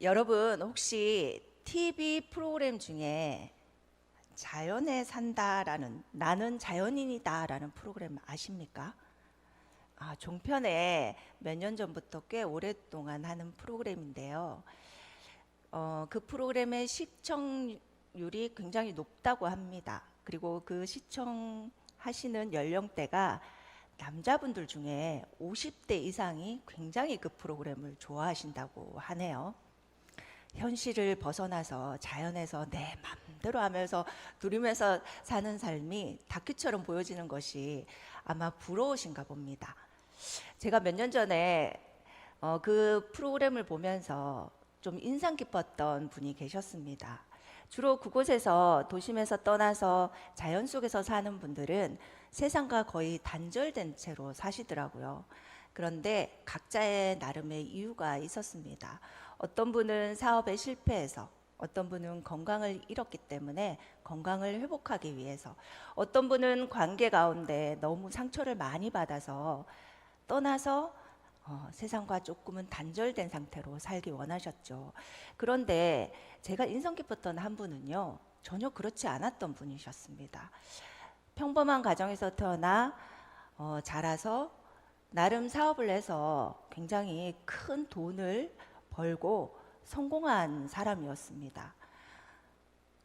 여러분 혹시 TV 프로그램 중에 자연에 산다라는, 나는 자연인이다라는 프로그램 아십니까? 종편에 몇 년 전부터 꽤 오랫동안 하는 프로그램인데요. 그 프로그램의 시청률이 굉장히 높다고 합니다. 그리고 그 시청하시는 연령대가 남자분들 중에 50대 이상이 굉장히 그 프로그램을 좋아하신다고 하네요. 현실을 벗어나서 자연에서 내 맘대로 하면서 누리면서 사는 삶이 다큐처럼 보여지는 것이 아마 부러우신가 봅니다. 제가 몇 년 전에 그 프로그램을 보면서 좀 인상 깊었던 분이 계셨습니다. 주로 그곳에서 도심에서 떠나서 자연 속에서 사는 분들은 세상과 거의 단절된 채로 사시더라고요. 그런데 각자의 나름의 이유가 있었습니다. 어떤 분은 사업에 실패해서, 어떤 분은 건강을 잃었기 때문에 건강을 회복하기 위해서, 어떤 분은 관계 가운데 너무 상처를 많이 받아서 떠나서 세상과 조금은 단절된 상태로 살기 원하셨죠. 그런데 제가 인상 깊었던 한 분은요, 전혀 그렇지 않았던 분이셨습니다. 평범한 가정에서 태어나 자라서 나름 사업을 해서 굉장히 큰 돈을 벌고 성공한 사람이었습니다.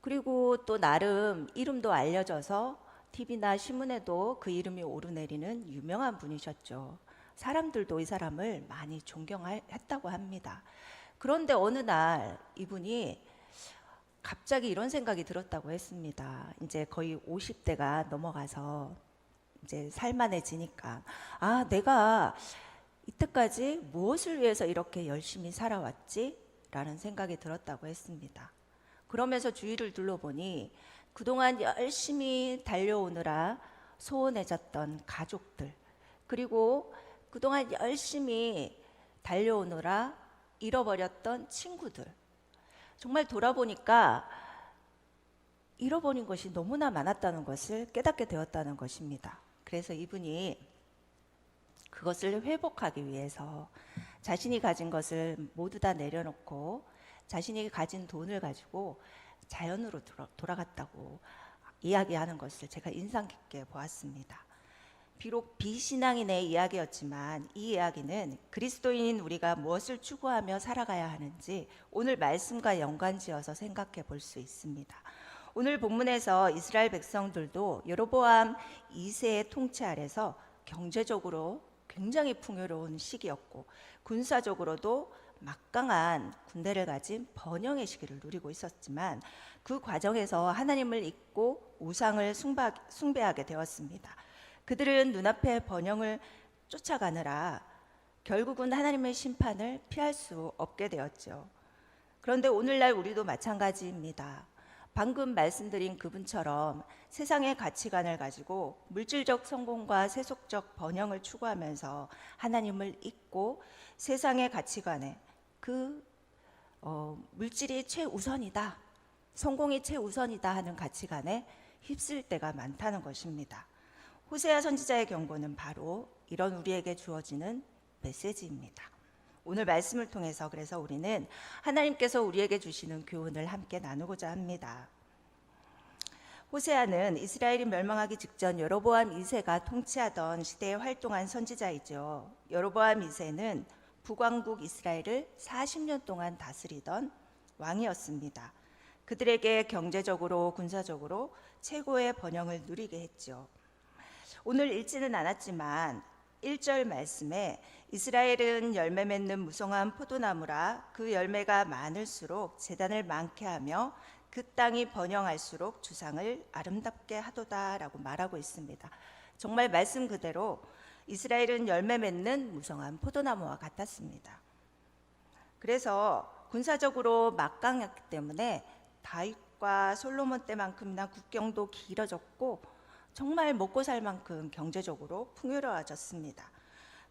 그리고 또 나름 이름도 알려져서 TV나 신문에도 그 이름이 오르내리는 유명한 분이셨죠. 사람들도 이 사람을 많이 존경했다고 합니다. 그런데 어느 날 이분이 갑자기 이런 생각이 들었다고 했습니다. 이제 거의 50대가 넘어가서 이제 살만해지니까, 내가 이때까지 무엇을 위해서 이렇게 열심히 살아왔지? 라는 생각이 들었다고 했습니다. 그러면서 주위를 둘러보니 그동안 열심히 달려오느라 소원해졌던 가족들, 그리고 그동안 열심히 달려오느라 잃어버렸던 친구들, 정말 돌아보니까 잃어버린 것이 너무나 많았다는 것을 깨닫게 되었다는 것입니다. 그래서 이분이 그것을 회복하기 위해서 자신이 가진 것을 모두 다 내려놓고 자신이 가진 돈을 가지고 자연으로 돌아갔다고 이야기하는 것을 제가 인상 깊게 보았습니다. 비록 비신앙인의 이야기였지만 이 이야기는 그리스도인인 우리가 무엇을 추구하며 살아가야 하는지 오늘 말씀과 연관지어서 생각해 볼 수 있습니다. 오늘 본문에서 이스라엘 백성들도 여로보암 2세의 통치 아래서 경제적으로 굉장히 풍요로운 시기였고 군사적으로도 막강한 군대를 가진 번영의 시기를 누리고 있었지만 그 과정에서 하나님을 잊고 우상을 숭배하게 되었습니다. 그들은 눈앞의 번영을 쫓아가느라 결국은 하나님의 심판을 피할 수 없게 되었죠. 그런데 오늘날 우리도 마찬가지입니다. 방금 말씀드린 그분처럼 세상의 가치관을 가지고 물질적 성공과 세속적 번영을 추구하면서 하나님을 잊고 세상의 가치관에 물질이 최우선이다, 성공이 최우선이다 하는 가치관에 휩쓸 때가 많다는 것입니다. 호세아 선지자의 경고는 바로 이런 우리에게 주어지는 메시지입니다. 오늘 말씀을 통해서 그래서 우리는 하나님께서 우리에게 주시는 교훈을 함께 나누고자 합니다. 호세아는 이스라엘이 멸망하기 직전 여로보암 2세가 통치하던 시대에 활동한 선지자이죠. 여로보암 2세는 북왕국 이스라엘을 40년 동안 다스리던 왕이었습니다. 그들에게 경제적으로 군사적으로 최고의 번영을 누리게 했죠. 오늘 읽지는 않았지만 1절 말씀에 이스라엘은 열매 맺는 무성한 포도나무라 그 열매가 많을수록 재단을 많게 하며 그 땅이 번영할수록 주상을 아름답게 하도다 라고 말하고 있습니다. 정말 말씀 그대로 이스라엘은 열매 맺는 무성한 포도나무와 같았습니다. 그래서 군사적으로 막강했기 때문에 다윗과 솔로몬 때만큼이나 국경도 길어졌고 정말 먹고 살 만큼 경제적으로 풍요로워졌습니다.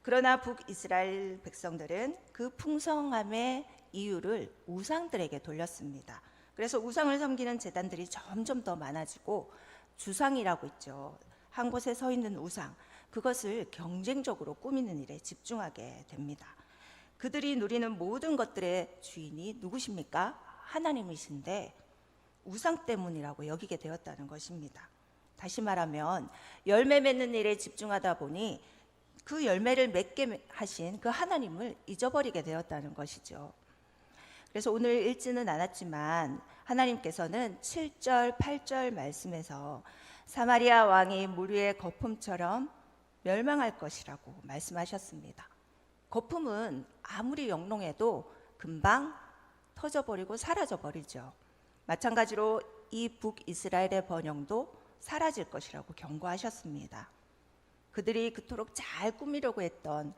그러나 북이스라엘 백성들은 그 풍성함에 이유를 우상들에게 돌렸습니다. 그래서 우상을 섬기는 제단들이 점점 더 많아지고 주상이라고 있죠. 한 곳에 서 있는 우상, 그것을 경쟁적으로 꾸미는 일에 집중하게 됩니다. 그들이 누리는 모든 것들의 주인이 누구십니까? 하나님이신데 우상 때문이라고 여기게 되었다는 것입니다. 다시 말하면 열매 맺는 일에 집중하다 보니 그 열매를 맺게 하신 그 하나님을 잊어버리게 되었다는 것이죠. 그래서 오늘 읽지는 않았지만 하나님께서는 7절, 8절 말씀에서 사마리아 왕이 무리의 거품처럼 멸망할 것이라고 말씀하셨습니다. 거품은 아무리 영롱해도 금방 터져버리고 사라져버리죠. 마찬가지로 이 북이스라엘의 번영도 사라질 것이라고 경고하셨습니다. 그들이 그토록 잘 꾸미려고 했던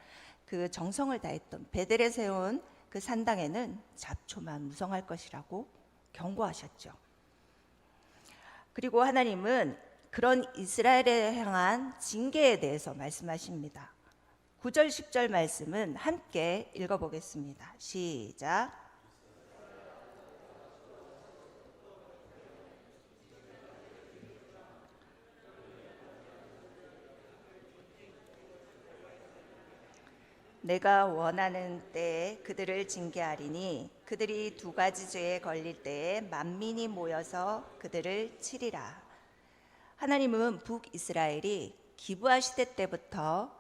그 정성을 다했던 베델에 세운 그 산당에는 잡초만 무성할 것이라고 경고하셨죠. 그리고 하나님은 그런 이스라엘에 향한 징계에 대해서 말씀하십니다. 9절 10절 말씀은 함께 읽어보겠습니다. 시작. 내가 원하는 때에 그들을 징계하리니 그들이 두 가지 죄에 걸릴 때에 만민이 모여서 그들을 치리라. 하나님은 북이스라엘이 기브아 시대 때부터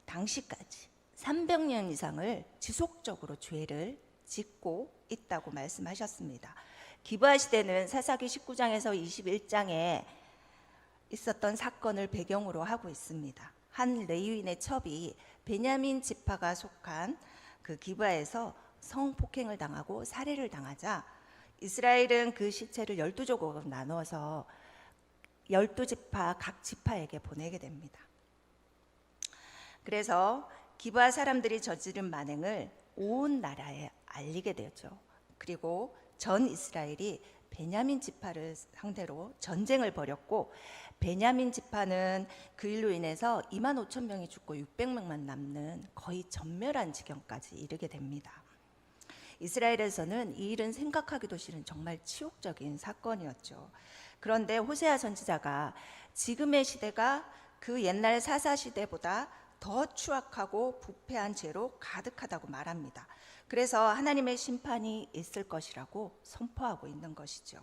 당시까지 300년 이상을 지속적으로 죄를 짓고 있다고 말씀하셨습니다. 기브아 시대는 사사기 19장에서 21장에 있었던 사건을 배경으로 하고 있습니다. 한 레위인의 첩이 베냐민 지파가 속한 그 기브아에서 성폭행을 당하고 살해를 당하자 이스라엘은 그 시체를 12조각으로 나누어서 12지파 각 지파에게 보내게 됩니다. 그래서 기브아 사람들이 저지른 만행을 온 나라에 알리게 되었죠. 그리고 전 이스라엘이 베냐민 지파를 상대로 전쟁을 벌였고 베냐민 지파는 그 일로 인해서 2만 5천 명이 죽고 600명만 남는 거의 전멸한 지경까지 이르게 됩니다. 이스라엘에서는 이 일은 생각하기도 싫은 정말 치욕적인 사건이었죠. 그런데 호세아 선지자가 지금의 시대가 그 옛날 사사 시대보다 더 추악하고 부패한 죄로 가득하다고 말합니다. 그래서 하나님의 심판이 있을 것이라고 선포하고 있는 것이죠.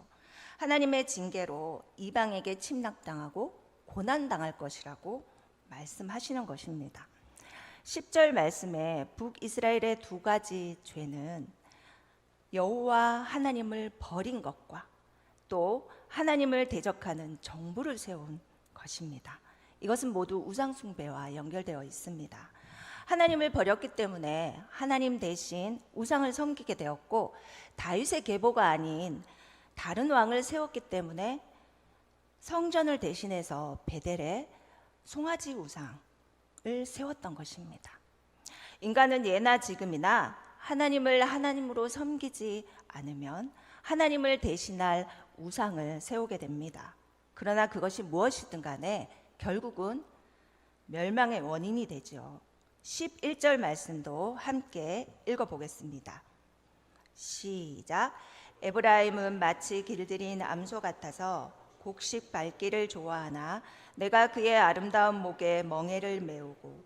하나님의 징계로 이방에게 침략당하고 고난당할 것이라고 말씀하시는 것입니다. 10절 말씀에 북이스라엘의 두 가지 죄는 여호와 하나님을 버린 것과 또 하나님을 대적하는 정부를 세운 것입니다. 이것은 모두 우상 숭배와 연결되어 있습니다. 하나님을 버렸기 때문에 하나님 대신 우상을 섬기게 되었고 다윗의 계보가 아닌 다른 왕을 세웠기 때문에 성전을 대신해서 베델에 송아지 우상을 세웠던 것입니다. 인간은 예나 지금이나 하나님을 하나님으로 섬기지 않으면 하나님을 대신할 우상을 세우게 됩니다. 그러나 그것이 무엇이든 간에 결국은 멸망의 원인이 되죠. 11절 말씀도 함께 읽어보겠습니다. 시작. 에브라임은 마치 길들인 암소 같아서 곡식 밟기를 좋아하나 내가 그의 아름다운 목에 멍에를 메우고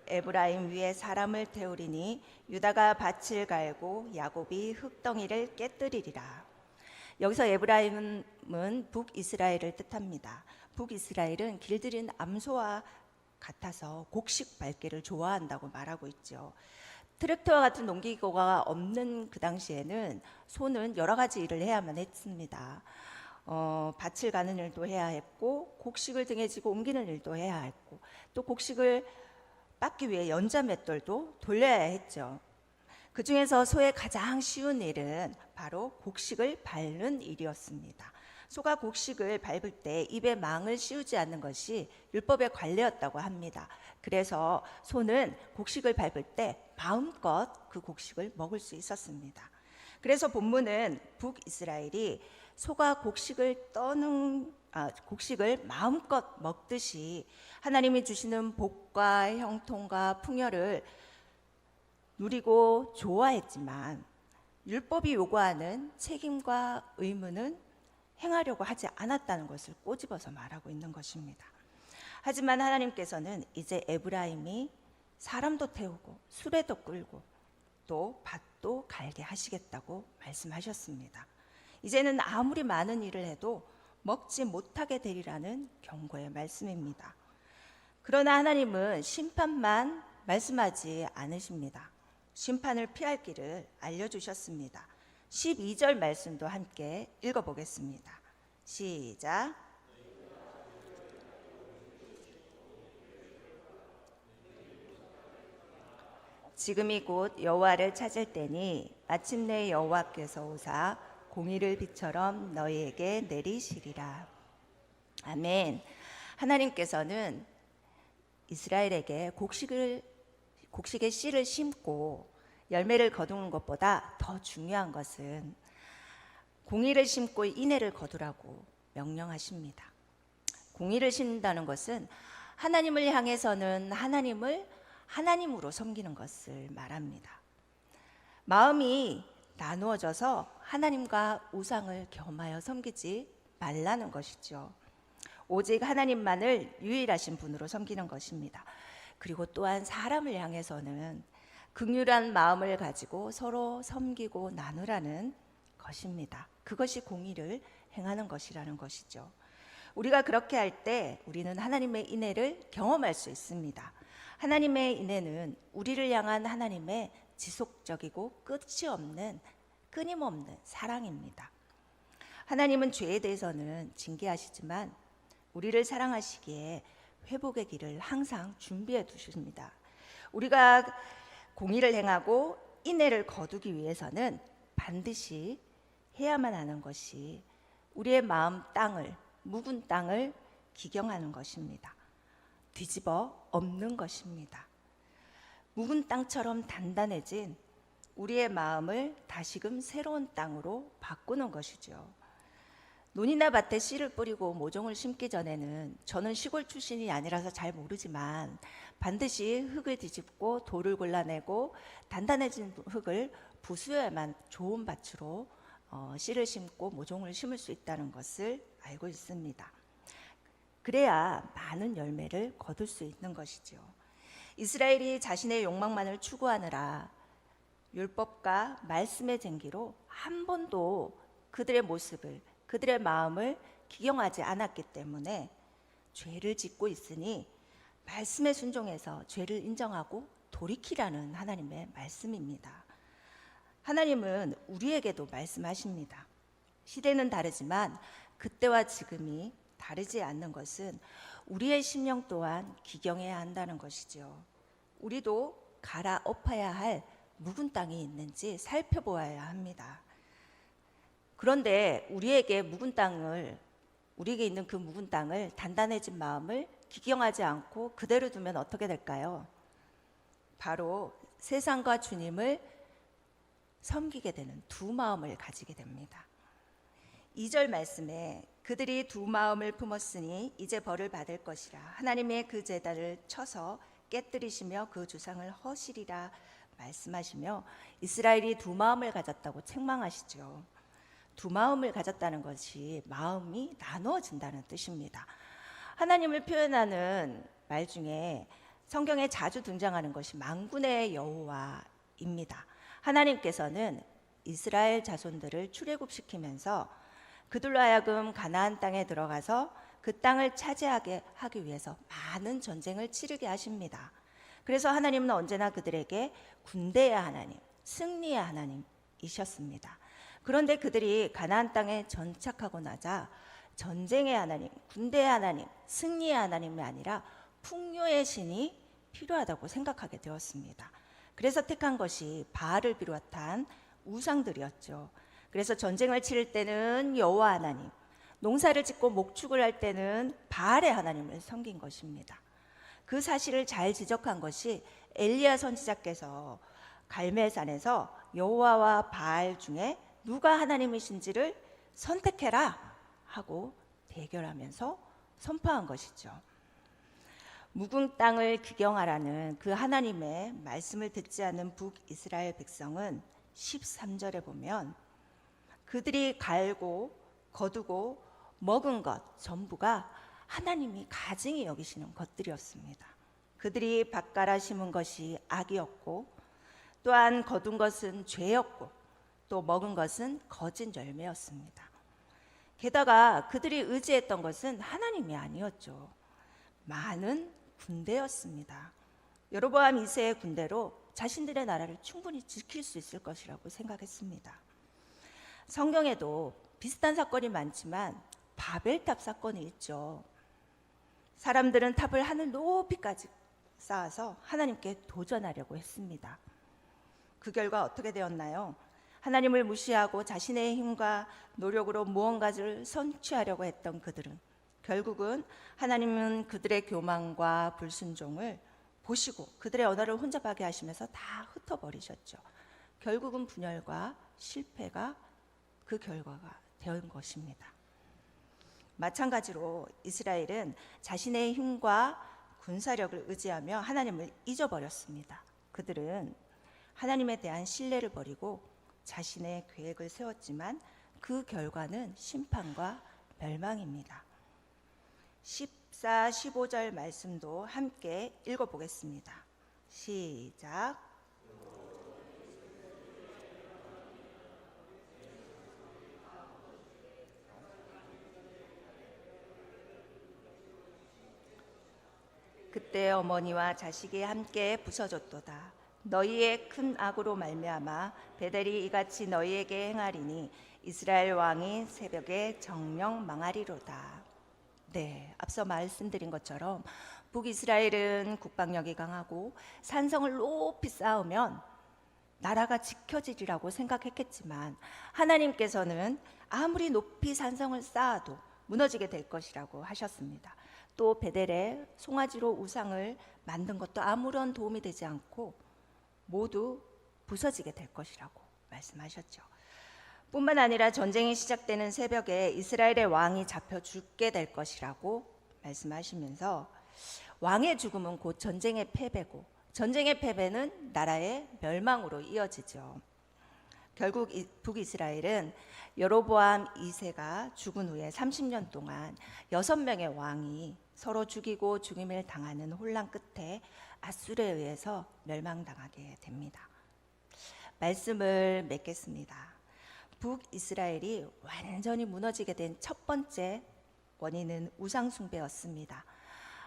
에브라임 위에 사람을 태우리니 유다가 밭을 갈고 야곱이 흙덩이를 깨뜨리리라. 여기서 에브라임은 북이스라엘을 뜻합니다. 북이스라엘은 길들인 암소와 같아서 곡식 밟기를 좋아한다고 말하고 있죠. 트랙터와 같은 농기구가 없는 그 당시에는 소는 여러 가지 일을 해야만 했습니다. 밭을 가는 일도 해야 했고 곡식을 등에 지고 옮기는 일도 해야 했고 또 곡식을 빻기 위해 연자 맷돌도 돌려야 했죠. 그 중에서 소의 가장 쉬운 일은 바로 곡식을 밟는 일이었습니다. 소가 곡식을 밟을 때 입에 망을 씌우지 않는 것이 율법의 관례였다고 합니다. 그래서 소는 곡식을 밟을 때 마음껏 그 곡식을 먹을 수 있었습니다. 그래서 본문은 북이스라엘이 소가 곡식을 마음껏 먹듯이 하나님이 주시는 복과 형통과 풍요를 누리고 좋아했지만 율법이 요구하는 책임과 의무는 행하려고 하지 않았다는 것을 꼬집어서 말하고 있는 것입니다. 하지만 하나님께서는 이제 에브라임이 사람도 태우고 수레도 끌고 또 밭도 갈게 하시겠다고 말씀하셨습니다. 이제는 아무리 많은 일을 해도 먹지 못하게 되리라는 경고의 말씀입니다. 그러나 하나님은 심판만 말씀하지 않으십니다. 심판을 피할 길을 알려주셨습니다. 12절 말씀도 함께 읽어보겠습니다. 시작. 지금이 곧 여호와를 찾을 때니 마침내 여호와께서 오사 공의를 비처럼 너희에게 내리시리라. 아멘. 하나님께서는 이스라엘에게 곡식의 씨를 심고 열매를 거두는 것보다 더 중요한 것은 공의를 심고 인애를 거두라고 명령하십니다. 공의를 심는다는 것은 하나님을 향해서는 하나님을 하나님으로 섬기는 것을 말합니다. 마음이 나누어져서 하나님과 우상을 겸하여 섬기지 말라는 것이죠. 오직 하나님만을 유일하신 분으로 섬기는 것입니다. 그리고 또한 사람을 향해서는 긍휼한 마음을 가지고 서로 섬기고 나누라는 것입니다. 그것이 공의를 행하는 것이라는 것이죠. 우리가 그렇게 할 때 우리는 하나님의 인애를 경험할 수 있습니다. 하나님의 인애는 우리를 향한 하나님의 지속적이고 끝이 없는 끊임없는 사랑입니다. 하나님은 죄에 대해서는 징계하시지만 우리를 사랑하시기에 회복의 길을 항상 준비해 두십니다. 우리가 공의를 행하고 인애를 거두기 위해서는 반드시 해야만 하는 것이 우리의 마음 땅을, 묵은 땅을 기경하는 것입니다. 뒤집어 엎는 것입니다. 묵은 땅처럼 단단해진 우리의 마음을 다시금 새로운 땅으로 바꾸는 것이죠. 논이나 밭에 씨를 뿌리고 모종을 심기 전에는, 저는 시골 출신이 아니라서 잘 모르지만 반드시 흙을 뒤집고 돌을 골라내고 단단해진 흙을 부수어야만 좋은 밭으로 씨를 심고 모종을 심을 수 있다는 것을 알고 있습니다. 그래야 많은 열매를 거둘 수 있는 것이죠. 이스라엘이 자신의 욕망만을 추구하느라 율법과 말씀의 쟁기로 한 번도 그들의 모습을, 그들의 마음을 기경하지 않았기 때문에 죄를 짓고 있으니 말씀에 순종해서 죄를 인정하고 돌이키라는 하나님의 말씀입니다. 하나님은 우리에게도 말씀하십니다. 시대는 다르지만 그때와 지금이 다르지 않는 것은 우리의 심령 또한 기경해야 한다는 것이죠. 우리도 갈아엎어야 할 묵은 땅이 있는지 살펴보아야 합니다. 그런데 우리에게 있는 그 묵은 땅을, 단단해진 마음을 기경하지 않고 그대로 두면 어떻게 될까요? 바로 세상과 주님을 섬기게 되는 두 마음을 가지게 됩니다. 2절 말씀에 그들이 두 마음을 품었으니 이제 벌을 받을 것이라. 하나님의 그 제단을 쳐서 깨뜨리시며 그 주상을 허시리라 말씀하시며 이스라엘이 두 마음을 가졌다고 책망하시죠. 두 마음을 가졌다는 것이 마음이 나누어진다는 뜻입니다. 하나님을 표현하는 말 중에 성경에 자주 등장하는 것이 만군의 여호와입니다. 하나님께서는 이스라엘 자손들을 출애굽시키면서 그들로 하여금 가나안 땅에 들어가서 그 땅을 차지하게 하기 위해서 많은 전쟁을 치르게 하십니다. 그래서 하나님은 언제나 그들에게 군대의 하나님, 승리의 하나님이셨습니다. 그런데 그들이 가나안 땅에 정착하고 나자 전쟁의 하나님, 군대의 하나님, 승리의 하나님이 아니라 풍요의 신이 필요하다고 생각하게 되었습니다. 그래서 택한 것이 바알을 비롯한 우상들이었죠. 그래서 전쟁을 치를 때는 여호와 하나님, 농사를 짓고 목축을 할 때는 바알의 하나님을 섬긴 것입니다. 그 사실을 잘 지적한 것이 엘리야 선지자께서 갈멜산에서 여호와와 바알 중에 누가 하나님이신지를 선택해라 하고 대결하면서 선포한 것이죠. 묵은 땅을 기경하라는 그 하나님의 말씀을 듣지 않은 북이스라엘 백성은 13절에 보면 그들이 갈고 거두고 먹은 것 전부가 하나님이 가증히 여기시는 것들이었습니다. 그들이 밭갈아 심은 것이 악이었고, 또한 거둔 것은 죄였고, 또 먹은 것은 거짓 열매였습니다. 게다가 그들이 의지했던 것은 하나님이 아니었죠. 많은 군대였습니다. 여로보암 2세의 군대로 자신들의 나라를 충분히 지킬 수 있을 것이라고 생각했습니다. 성경에도 비슷한 사건이 많지만 바벨탑 사건이 있죠. 사람들은 탑을 하늘 높이까지 쌓아서 하나님께 도전하려고 했습니다. 그 결과 어떻게 되었나요? 하나님을 무시하고 자신의 힘과 노력으로 무언가를 성취하려고 했던 그들은 결국은 하나님은 그들의 교만과 불순종을 보시고 그들의 언어를 혼잡하게 하시면서 다 흩어버리셨죠. 결국은 분열과 실패가 그 결과가 된 것입니다. 마찬가지로 이스라엘은 자신의 힘과 군사력을 의지하며 하나님을 잊어버렸습니다. 그들은 하나님에 대한 신뢰를 버리고 자신의 계획을 세웠지만 그 결과는 심판과 멸망입니다. 14, 15절 말씀도 함께 읽어보겠습니다. 시작. 그때 어머니와 자식이 함께 부서졌도다. 너희의 큰 악으로 말미암아 베델이 이같이 너희에게 행하리니 이스라엘 왕이 새벽에 정령 망하리로다. 네, 앞서 말씀드린 것처럼 북이스라엘은 국방력이 강하고 산성을 높이 쌓으면 나라가 지켜지리라고 생각했겠지만 하나님께서는 아무리 높이 산성을 쌓아도 무너지게 될 것이라고 하셨습니다. 또 베델에 송아지로 우상을 만든 것도 아무런 도움이 되지 않고 모두 부서지게 될 것이라고 말씀하셨죠. 뿐만 아니라 전쟁이 시작되는 새벽에 이스라엘의 왕이 잡혀 죽게 될 것이라고 말씀하시면서 왕의 죽음은 곧 전쟁의 패배고 전쟁의 패배는 나라의 멸망으로 이어지죠. 결국 북이스라엘은 여로보암 2세가 죽은 후에 30년 동안 6명의 왕이 서로 죽이고 죽임을 당하는 혼란 끝에 앗술에 의해서 멸망당하게 됩니다. 말씀을 맺겠습니다. 북이스라엘이 완전히 무너지게 된 첫 번째 원인은 우상숭배였습니다.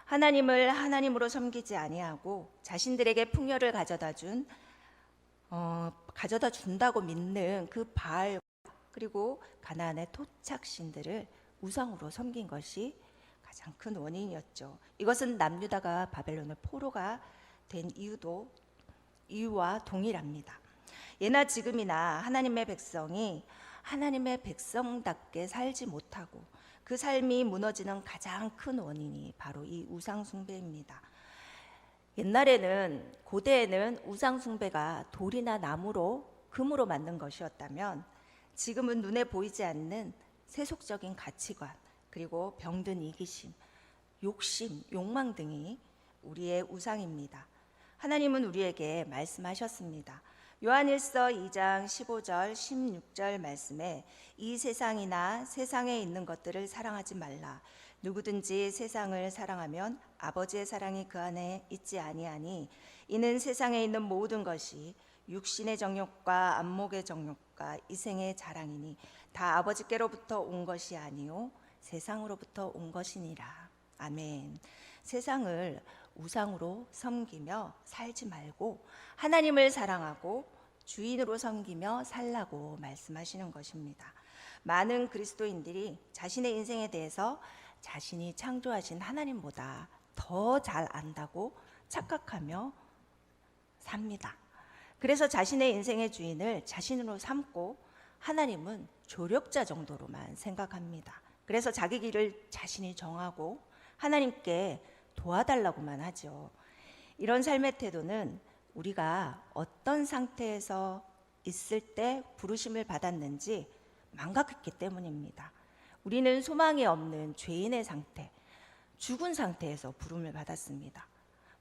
하나님을 하나님으로 섬기지 아니하고 자신들에게 풍요를 가져다 준다고 믿는 그 바알 그리고 가나안의 토착신들을 우상으로 섬긴 것이 가장 큰 원인이었죠. 이것은 남유다가 바벨론의 포로가 된 이유와 동일합니다. 예나 지금이나 하나님의 백성이 하나님의 백성답게 살지 못하고 그 삶이 무너지는 가장 큰 원인이 바로 이 우상숭배입니다. 옛날에는 고대에는 우상숭배가 돌이나 나무로 금으로 만든 것이었다면 지금은 눈에 보이지 않는 세속적인 가치관 그리고 병든 이기심, 욕심, 욕망 등이 우리의 우상입니다. 하나님은 우리에게 말씀하셨습니다. 요한일서 2장 15절 16절 말씀에 이 세상이나 세상에 있는 것들을 사랑하지 말라. 누구든지 세상을 사랑하면 아버지의 사랑이 그 안에 있지 아니하니 이는 세상에 있는 모든 것이 육신의 정욕과 안목의 정욕과 이생의 자랑이니 다 아버지께로부터 온 것이 아니요 세상으로부터 온 것이니라. 아멘. 세상을 우상으로 섬기며 살지 말고 하나님을 사랑하고 주인으로 섬기며 살라고 말씀하시는 것입니다. 많은 그리스도인들이 자신의 인생에 대해서 자신이 창조하신 하나님보다 더 잘 안다고 착각하며 삽니다. 그래서 자신의 인생의 주인을 자신으로 삼고 하나님은 조력자 정도로만 생각합니다. 그래서 자기 길을 자신이 정하고 하나님께 도와달라고만 하죠. 이런 삶의 태도는 우리가 어떤 상태에서 있을 때 부르심을 받았는지 망각했기 때문입니다. 우리는 소망이 없는 죄인의 상태, 죽은 상태에서 부름을 받았습니다.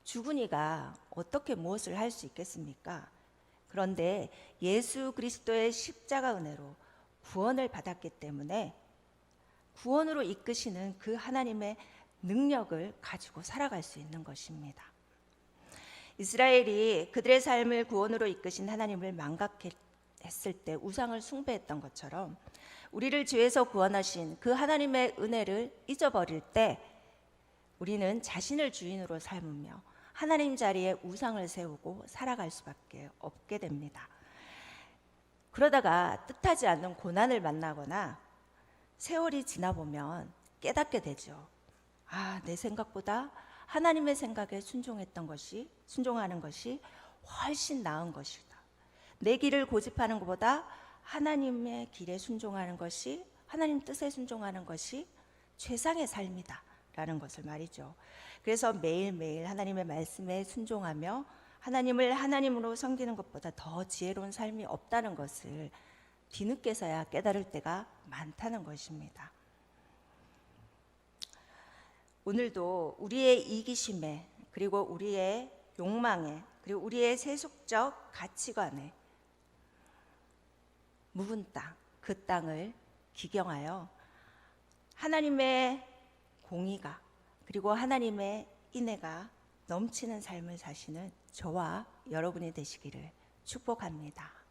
죽은 이가 어떻게 무엇을 할 수 있겠습니까? 그런데 예수 그리스도의 십자가 은혜로 구원을 받았기 때문에 구원으로 이끄시는 그 하나님의 능력을 가지고 살아갈 수 있는 것입니다. 이스라엘이 그들의 삶을 구원으로 이끄신 하나님을 망각했을 때 우상을 숭배했던 것처럼 우리를 죄에서 구원하신 그 하나님의 은혜를 잊어버릴 때 우리는 자신을 주인으로 삼으며 하나님 자리에 우상을 세우고 살아갈 수밖에 없게 됩니다. 그러다가 뜻하지 않는 고난을 만나거나 세월이 지나보면 깨닫게 되죠. 내 생각보다 하나님의 생각에 순종하는 것이 훨씬 나은 것이다. 내 길을 고집하는 것보다 하나님의 길에 순종하는 것이, 하나님 뜻에 순종하는 것이 최상의 삶이다 라는 것을 말이죠. 그래서 매일매일 하나님의 말씀에 순종하며 하나님을 하나님으로 섬기는 것보다 더 지혜로운 삶이 없다는 것을 뒤늦게서야 깨달을 때가 많다는 것입니다. 오늘도 우리의 이기심에, 그리고 우리의 욕망에, 그리고 우리의 세속적 가치관에 묵은 땅, 그 땅을 기경하여 하나님의 공의가, 그리고 하나님의 인애가 넘치는 삶을 사시는 저와 여러분이 되시기를 축복합니다.